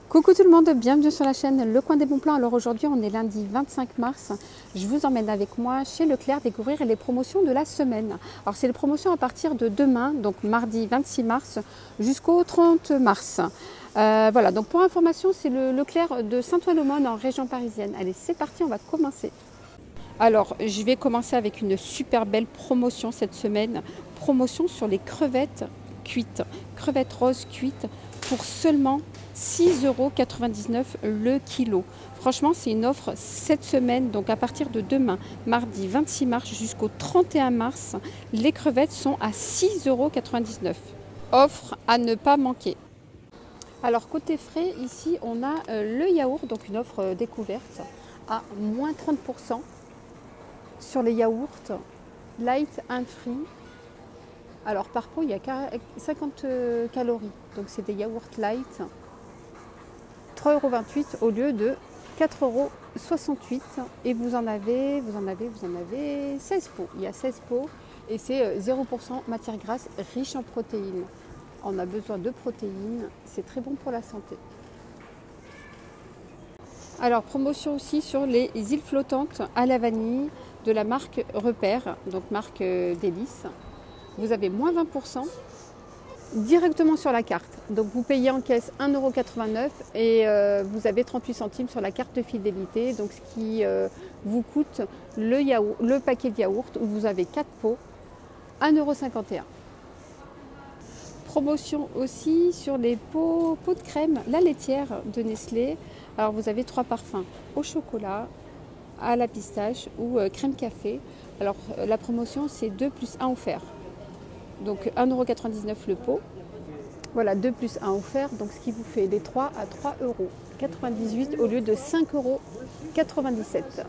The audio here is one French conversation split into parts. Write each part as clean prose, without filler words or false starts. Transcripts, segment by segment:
Coucou tout le monde, bienvenue sur la chaîne Le Coin des Bons Plans. Alors aujourd'hui on est lundi 25 mars, je vous emmène avec moi chez Leclerc découvrir les promotions de la semaine. Alors c'est les promotions à partir de demain, donc mardi 26 mars jusqu'au 30 mars. Voilà, donc pour information c'est le Leclerc de Saint-Ouen-l'Aumône en région parisienne. Allez c'est parti, on va commencer. Alors je vais commencer avec une super belle promotion cette semaine, promotion sur les crevettes cuites, crevettes roses cuites pour seulement 6,99 € le kilo. Franchement, c'est une offre cette semaine, donc à partir de demain, mardi 26 mars jusqu'au 31 mars, les crevettes sont à 6,99 €. Offre à ne pas manquer. Alors côté frais, ici on a le yaourt, donc une offre découverte à moins 30% sur les yaourts light and free. Alors par pot, il y a 50 calories, donc c'est des yaourts light. 3,28 € au lieu de 4,68 € et vous en avez 16 pots. Il y a 16 pots et c'est 0% matière grasse riche en protéines. On a besoin de protéines, c'est très bon pour la santé. Alors promotion aussi sur les îles flottantes à la vanille de la marque Repère, donc marque Délices. Vous avez moins 20% directement sur la carte. Donc vous payez en caisse 1,89 € et vous avez 38 centimes sur la carte de fidélité. Donc ce qui vous coûte le paquet de yaourt où vous avez 4 pots, 1,51 €. Promotion aussi sur les pots de crème, la laitière de Nestlé. Alors vous avez 3 parfums au chocolat, à la pistache ou crème café. Alors la promotion c'est 2 plus 1 offert. Donc 1,99 € le pot. Voilà, 2 plus 1 offert. Donc ce qui vous fait les 3 à 3,98 € au lieu de 5,97 €.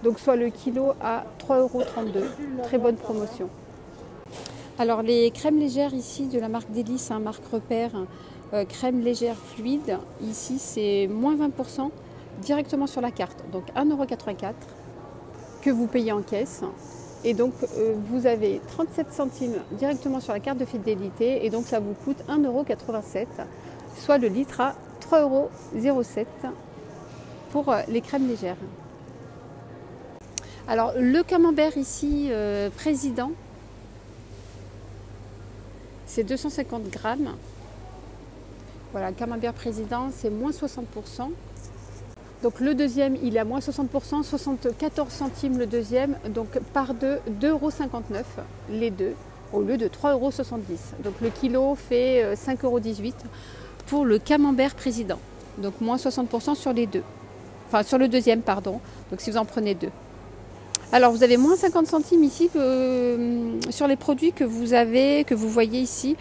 Donc soit le kilo à 3,32 €. Très bonne promotion. Alors les crèmes légères ici de la marque Délices, marque Repère, crème légère fluide. Ici c'est moins 20% directement sur la carte. Donc 1,84 € que vous payez en caisse. Et donc vous avez 37 centimes directement sur la carte de fidélité et donc ça vous coûte 1,87 €, soit le litre à 3,07 € pour les crèmes légères. Alors le camembert ici président, c'est 250 grammes. Voilà, camembert président c'est moins 60%. Donc le deuxième, il est à moins 60%, 74 centimes le deuxième, donc par 2, 2,59 € les deux, au lieu de 3,70 €. Donc le kilo fait 5,18 € pour le camembert président. Donc moins 60% sur les deux. Enfin sur le deuxième, pardon. Donc si vous en prenez deux. Alors vous avez moins 50 centimes ici sur les produits que vous voyez ici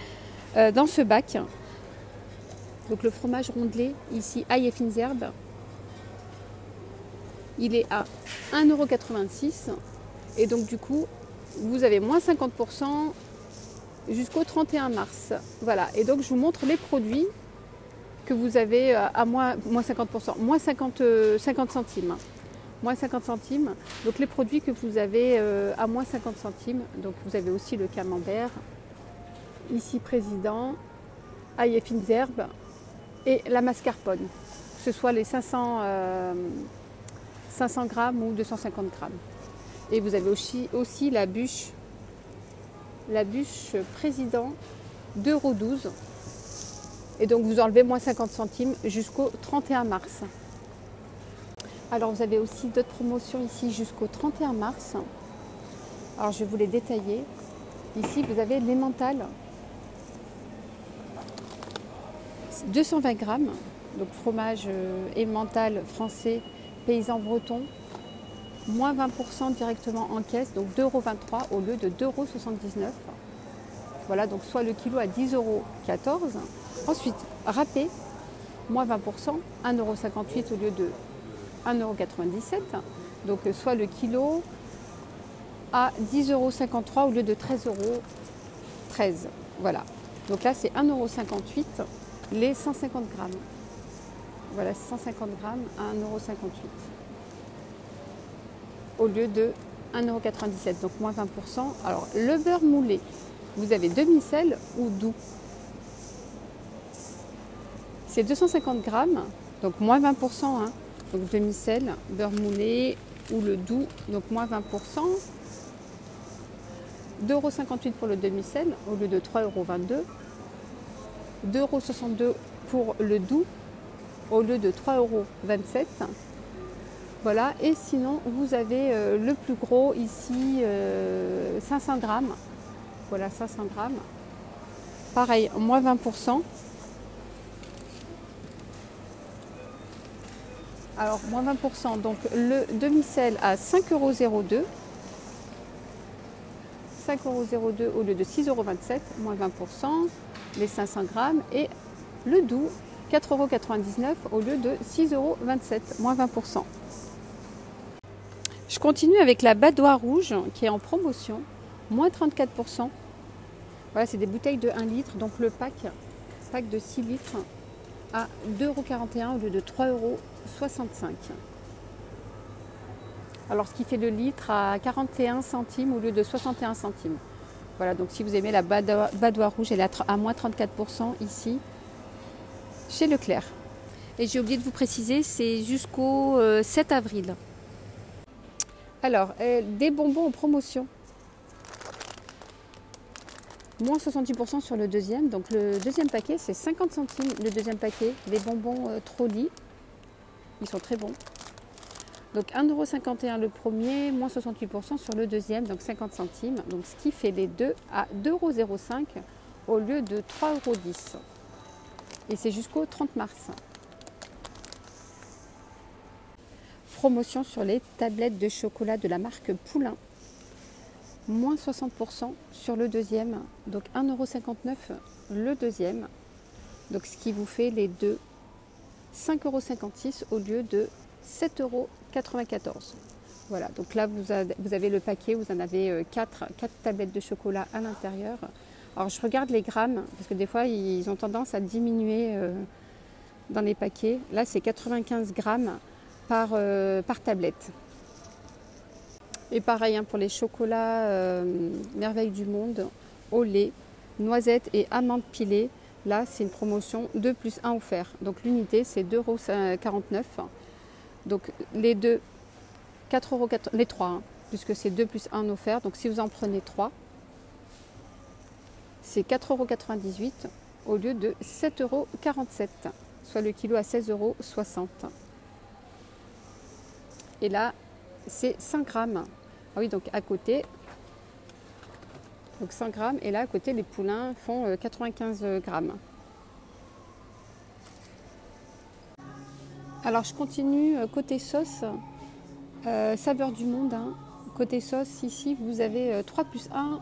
dans ce bac. Donc le fromage rondelé, ici ail et fines herbes. Il est à 1,86 € et donc du coup vous avez moins 50% jusqu'au 31 mars. Voilà, et donc je vous montre les produits que vous avez à moins 50%, moins 50 centimes. Moins 50 centimes, donc les produits que vous avez à moins 50 centimes. Donc vous avez aussi le camembert, ici président, ail et fines herbes et la mascarpone, que ce soit les 500 grammes ou 250 grammes. Et vous avez aussi la bûche président 2,12 €. Et donc vous enlevez moins 50 centimes jusqu'au 31 mars. Alors vous avez aussi d'autres promotions ici jusqu'au 31 mars. Alors je vais vous les détailler. Ici vous avez l'emmental, 220 grammes, donc fromage emmental français paysan breton, moins 20% directement en caisse, donc 2,23 € au lieu de 2,79 €. Voilà, donc soit le kilo à 10,14 €. Ensuite, râpé, moins 20%, 1,58 € au lieu de 1,97 €. Donc soit le kilo à 10,53 € au lieu de 13,13 €. Voilà, donc là c'est 1,58 € les 150 grammes. Voilà, 150 grammes à 1,58 € au lieu de 1,97 €, donc moins 20%. Alors, le beurre moulé, vous avez demi-sel ou doux. C'est 250 grammes, donc moins 20%. Hein. Donc demi-sel, beurre moulé ou le doux, donc moins 20%. 2,58 € pour le demi-sel au lieu de 3,22 €. 2,62 € pour le doux au lieu de 3,27 €. Voilà, et sinon vous avez le plus gros ici, 500 grammes. Voilà, 500 grammes. Pareil, moins 20%. Alors, moins 20%, donc le demi-sel à 5,02 €. 5,02 € au lieu de 6,27 €, moins 20%, les 500 grammes. Et le doux, 4,99 € au lieu de 6,27 €, moins 20%. Je continue avec la Badois rouge qui est en promotion, moins 34%. Voilà, c'est des bouteilles de 1 litre, donc le pack de 6 litres à 2,41 € au lieu de 3,65 €. Alors ce qui fait le litre à 41 centimes au lieu de 61 centimes. Voilà, donc si vous aimez la Badois rouge, elle est à moins 34% ici, chez Leclerc. Et j'ai oublié de vous préciser, c'est jusqu'au 7 avril. Alors, des bonbons en promotion. Moins 68% sur le deuxième. Donc le deuxième paquet, c'est 50 centimes le deuxième paquet. Les bonbons Trolli. Ils sont très bons. Donc 1,51 € le premier, moins 68% sur le deuxième, donc 50 centimes. Donc ce qui fait les deux à 2,05 € au lieu de 3,10 €. Et c'est jusqu'au 30 mars. Promotion sur les tablettes de chocolat de la marque Poulain. Moins 60% sur le deuxième, donc 1,59 € le deuxième. Donc ce qui vous fait les deux 5,56 € au lieu de 7,94 €. Voilà, donc là vous avez le paquet, vous en avez 4 tablettes de chocolat à l'intérieur. Alors je regarde les grammes, parce que des fois ils ont tendance à diminuer dans les paquets. Là c'est 95 grammes par tablette. Et pareil hein, pour les chocolats Merveille du Monde au lait, noisettes et amandes pilées. Là c'est une promotion 2 plus 1 offert. Donc l'unité c'est 2,49 €. Donc les deux, 4,4 €, les trois, hein, puisque c'est 2 plus 1 offert. Donc si vous en prenez 3, c'est 4,98 € au lieu de 7,47 €, soit le kilo à 16,60 €. Et là, c'est 100 grammes. Ah oui, donc à côté, donc 100 grammes. Et là, à côté, les poulains font 95 grammes. Alors, je continue côté sauce. Saveur du monde. Hein. Côté sauce, ici, vous avez 3 plus 1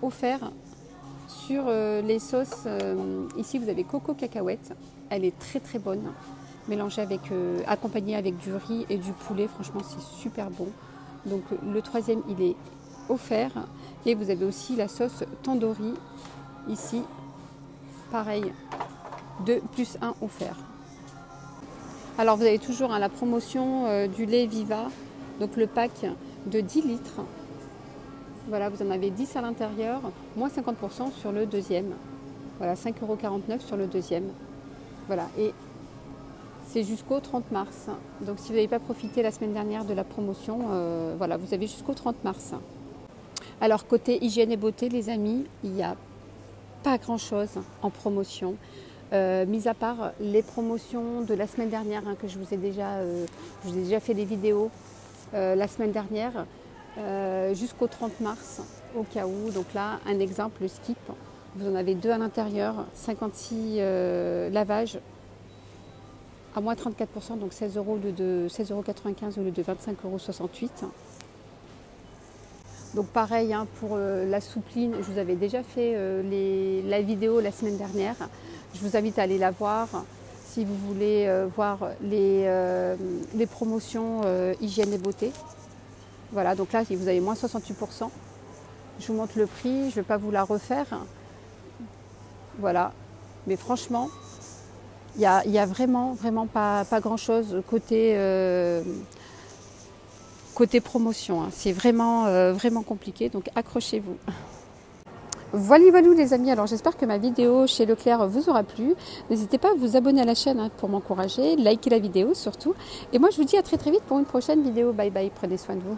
offert sur les sauces. Ici, vous avez coco cacahuète. Elle est très très bonne. Mélangée avec, accompagnée avec du riz et du poulet. Franchement, c'est super bon. Donc, le troisième, il est offert. Et vous avez aussi la sauce tandoori. Ici, pareil, 2 plus 1 offert. Alors, vous avez toujours hein, la promotion du lait Viva. Donc, le pack de 10 litres. Voilà, vous en avez 10 à l'intérieur, moins 50% sur le deuxième. Voilà, 5,49 € sur le deuxième. Voilà, et c'est jusqu'au 30 mars. Donc si vous n'avez pas profité la semaine dernière de la promotion, voilà, vous avez jusqu'au 30 mars. Alors côté hygiène et beauté, les amis, il n'y a pas grand-chose en promotion. Mis à part les promotions de la semaine dernière, hein, que je vous ai déjà fait des vidéos la semaine dernière. Jusqu'au 30 mars au cas où. Donc là, un exemple, le skip. Vous en avez 2 à l'intérieur, 56 lavages à moins 34%, donc 16 € au lieu de 16,95 € au lieu de 25,68 €. Donc pareil hein, pour la soupline, je vous avais déjà fait la vidéo la semaine dernière. Je vous invite à aller la voir si vous voulez voir les promotions hygiène et beauté. Voilà, donc là, vous avez moins 68%. Je vous montre le prix, je ne vais pas vous la refaire. Voilà, mais franchement, il y a vraiment pas grand-chose côté promotion. Hein. C'est vraiment compliqué, donc accrochez-vous. Voilà, voilà les amis, alors j'espère que ma vidéo chez Leclerc vous aura plu. N'hésitez pas à vous abonner à la chaîne pour m'encourager, likez la vidéo surtout. Et moi je vous dis à très très vite pour une prochaine vidéo. Bye bye, prenez soin de vous.